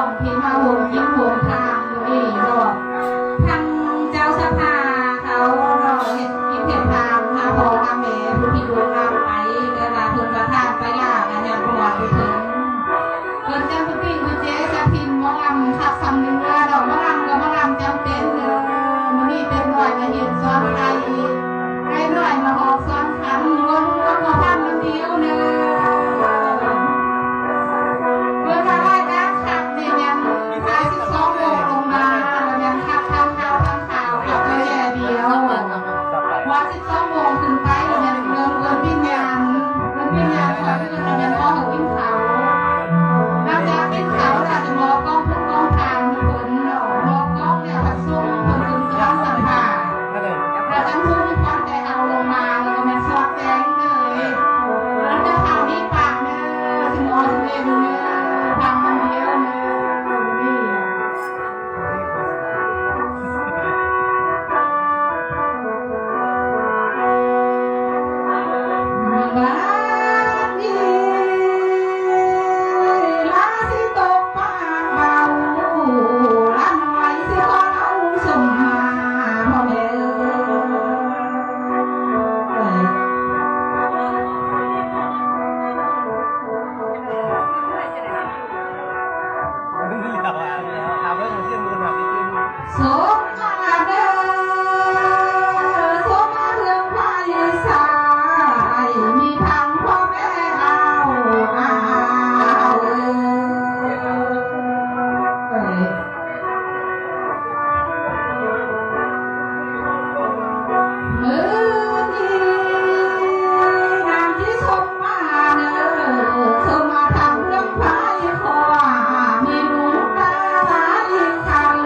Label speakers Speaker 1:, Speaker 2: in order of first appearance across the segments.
Speaker 1: องที่มาห่วงยิ้มห่วงทางอยู่นี่ดอกทั้งเจ้าสภาเขาเห็นยิ้มเห็นทางมาพองอาเมผู้ที่ดูงามไปเวลาทุนประทานไปยากอย่างประวัติถึงเกิดเจ้าพี่คุณเจ๊จะพิมพ์มะลำทับคำนึงว่าดอกมะลำกับมะลำจำเป็นเลยมันนี่เป็นหน่อยมาเห็นซ้อนไทยให้หน่อยมาหอกซ้อนขันงนก็มาพันน้ำเดียวเนื้อเมื่อมาไล่น้ำขับเนี่ยยังขาย12 โมงลงมาแล้วยังขับข่าวขับไปแย่เดียววัน12 โมงถึงไปยังเงินวิญญาณขอเรื่องแต่ยังพ่อของวิ่งเขาเราจะเป็นเขาเราจะมอกล้องพุ่งกล้องทางคนมอกล้องเนี่ยวัดซุ้มคนถึงจะสัมผัสเราจะพุ่งก้อนแต่เอาลงมาแล้วก็มันซอดแดงเลยแล้วจะทำนี่ปากเนื้อถึงออนเล่นเนื้อทำมันเดียวเนื้อบ้านนี้ลาสิตกปากเบาลาหน่อยสิขอเอาสมมาพ่อแม่สมมาเด้อสมมาเรื่องไฟสายมีทางพ่อแม่เอามือนี้นางที่สมมาเด้อสมมาทางเรื่องไฟคอมีลุงตาหลายคัน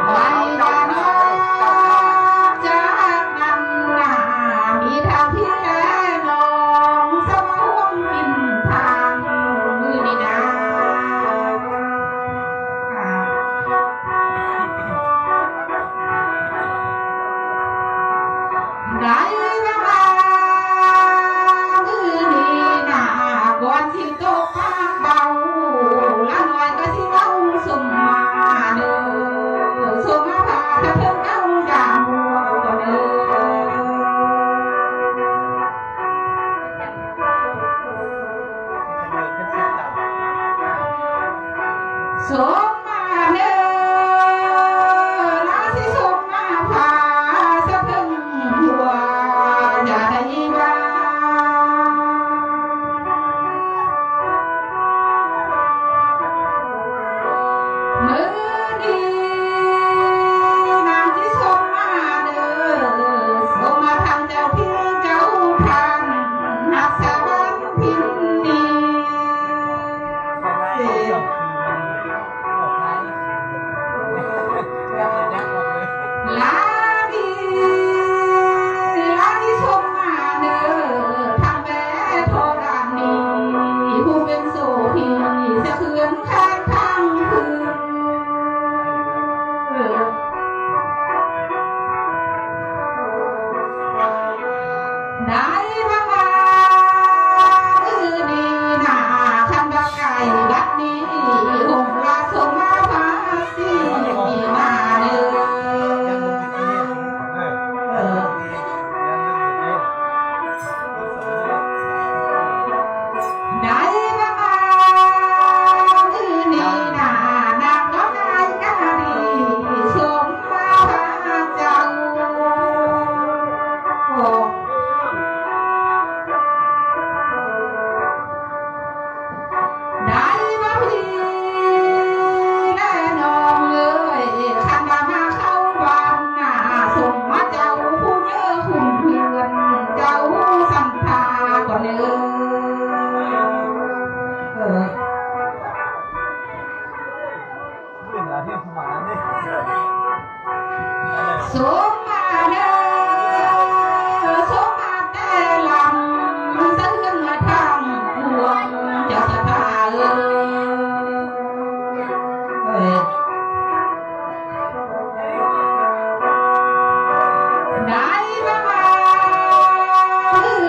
Speaker 1: ไว้ดานาจากกันหน้ามีทางที่แลลองสมองกินทางมือนี่นะได้เวลามือนี่นะก่อนที่ตกปากเบาละหน่อยก็สิเว้าสมมาเด้อสมมาพาถ้าเพิ่งเอาด่ามัวก็เด้อสมมาเด้อลาสิสมมาพาสะเพิ่งหัวอย่าได้ว่ามือนี้นางที่สมมาเด้อสมมาทางเจ้าพี่เจ้าทางหักษาบ้านพินนีลาดีลาที่สมมาเด้อทางแม่โทรานนี้ผู้เป็นโสพีสะเทือนข้างทางคืนได้มาคือดีนาคันว่าไก่บัดนี้หงลาสมมาพาสีมาเด้อได้มาคือดีนานักก็ได้กะดีสมมาพาเจ้าได้มาพี่แน่นอนเลยคันว่ามาเข้าบ้านหน้าส่งมาเจ้าผู้เยอะคุณเพื่อนเจ้าสัมภาก่อนเลยสมมาเด้อสมมาแต่ลำสะเทือนมาทางห่วงเจ้าสภาได้มาคือ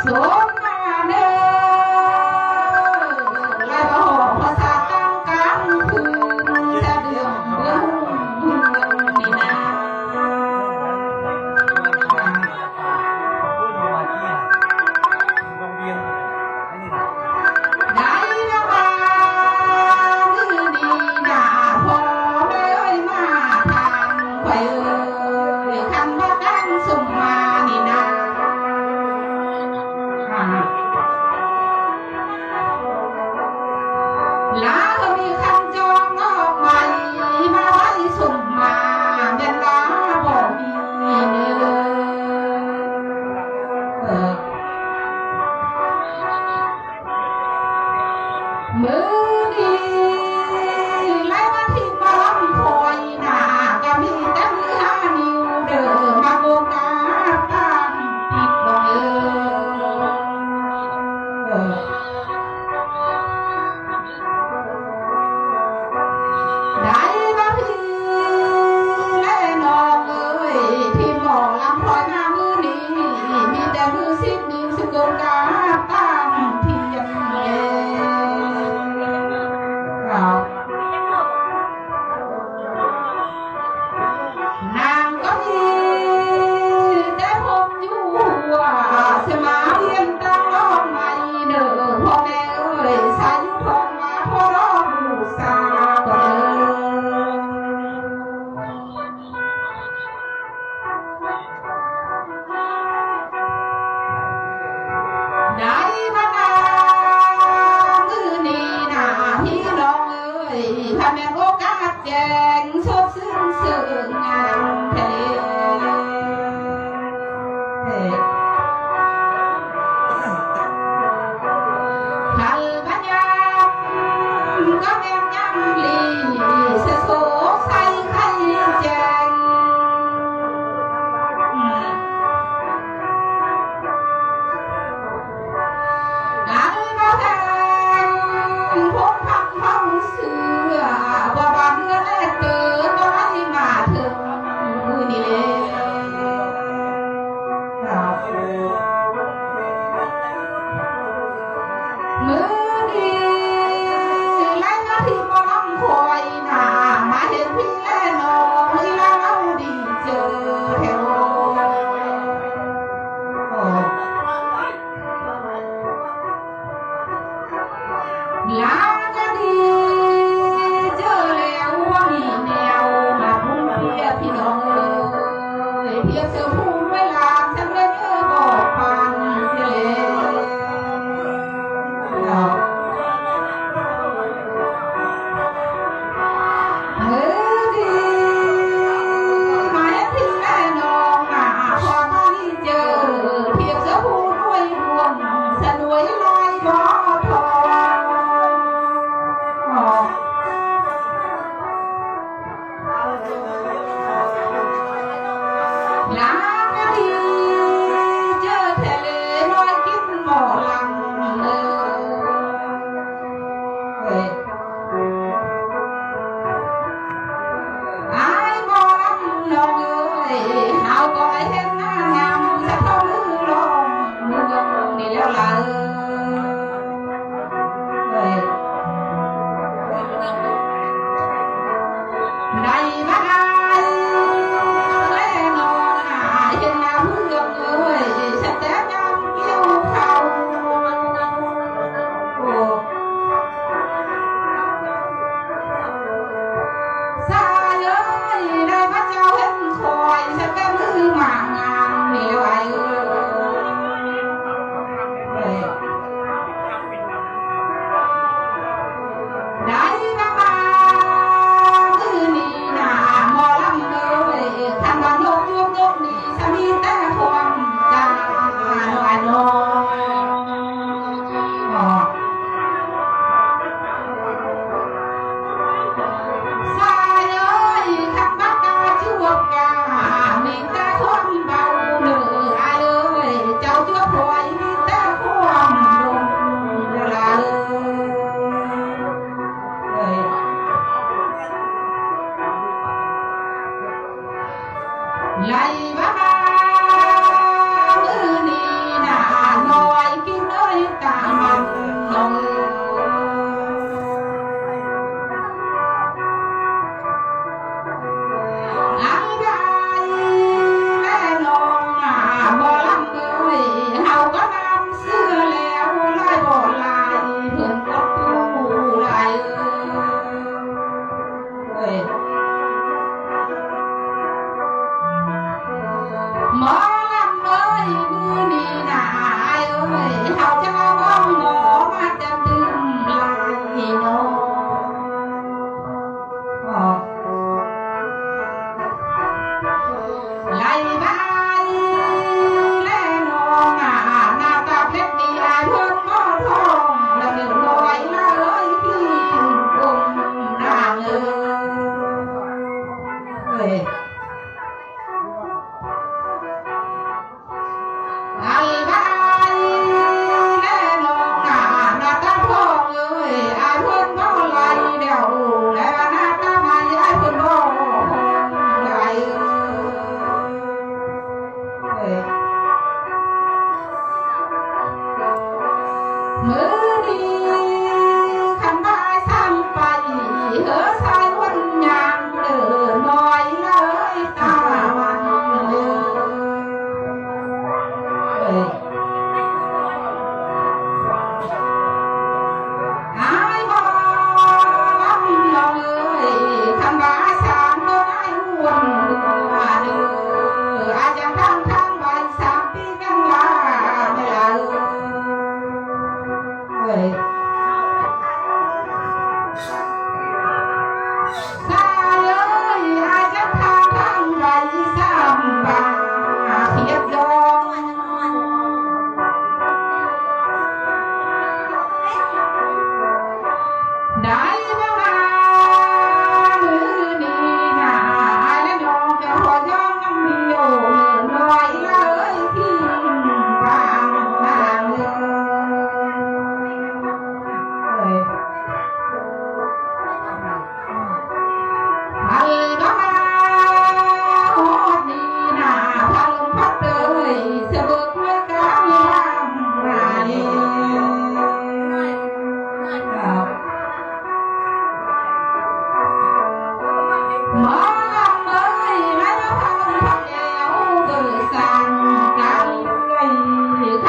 Speaker 1: สมมาเด้อไล่บ่หอกภาษาตั้งกลางคืนจะเดือดเรื่องนี่นะได้ละมามือนี้นะพอแม่เอ้ยมาทางไว้เอ้ยคำว่าตั้งสุ่มมานี่นะลาก็มีคำจองออกใหม่มาไว้สุ่มมาเดินลาบอกมีเนื้อมือนี้ไล่มาที่มาล้ำคอยหนาก็มีแต่มือหานิ้วเด้อมาโบกาตามติดลงได้มาพี่และน้องเอ้ยที่หมอลำคอยมามือนี้มีแต่มือสิบนิ้วสิบโบกาตามที่ยังนางก็มีแต่ผมอยู่ว่าสมาเรียนตั้งรอบใหม่เด้อพ่อแม่เอ้ยใส่ทองมาพ่อรอบูชาก็เด้อได้มานามือนี้นะพี่น้องเอ้ยถ้าแม่โอกาสแจงสดซึ้งเสื่องามทะเลทันบัญญัติก็แม่ยำลีเสโสใส่ไข่แจงอันมาแทงพงพังพังเสือว่าบางเมื่อแรกเกิดก็ให้มาถึงนี่เลยมือนี้ไล่มาที่บ่ลำคอยหนามาเห็นพี่และน้องที่เราดีเจอแถวลาก็ดีเจอแล้วว่ามีแนวมาพุ่งเพียพี่น้องเอ้ยเพียเสือผู้เวลาฉันไม่เจอบอกปันเสียแล้วมือดีมาเห็นพี่แม่น้องมาพอมาเจอเพียเสือผู้ด้วยรวมสนวยลายบ่ทองลาก็ดีเจอทะเลลอยกินหมอลำเลยไอ้หมอลำน้องเอ้ยเฮาก็ไม่เห็นหน้างามสักเท่ามือลมเมืองนี่แล้วล่ะในมาได้และนอนหา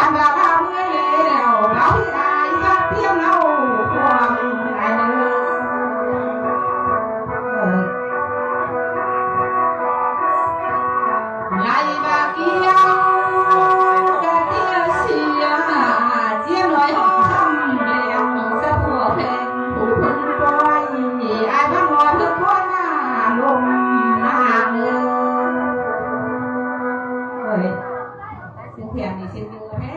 Speaker 1: านเราทำเงี้ยแล้วเราที่อายสักเพียงเราความอายไล่บาเกียวกะเกียเสียเจียน้อยห้องเลี้ยงสะพัวเพลงผู้พึ่งปล่อยอายพันงอนพึ่งคอยมาลมหางเอ้ยเสียงเพียงนี่เสียงเยอะแฮะ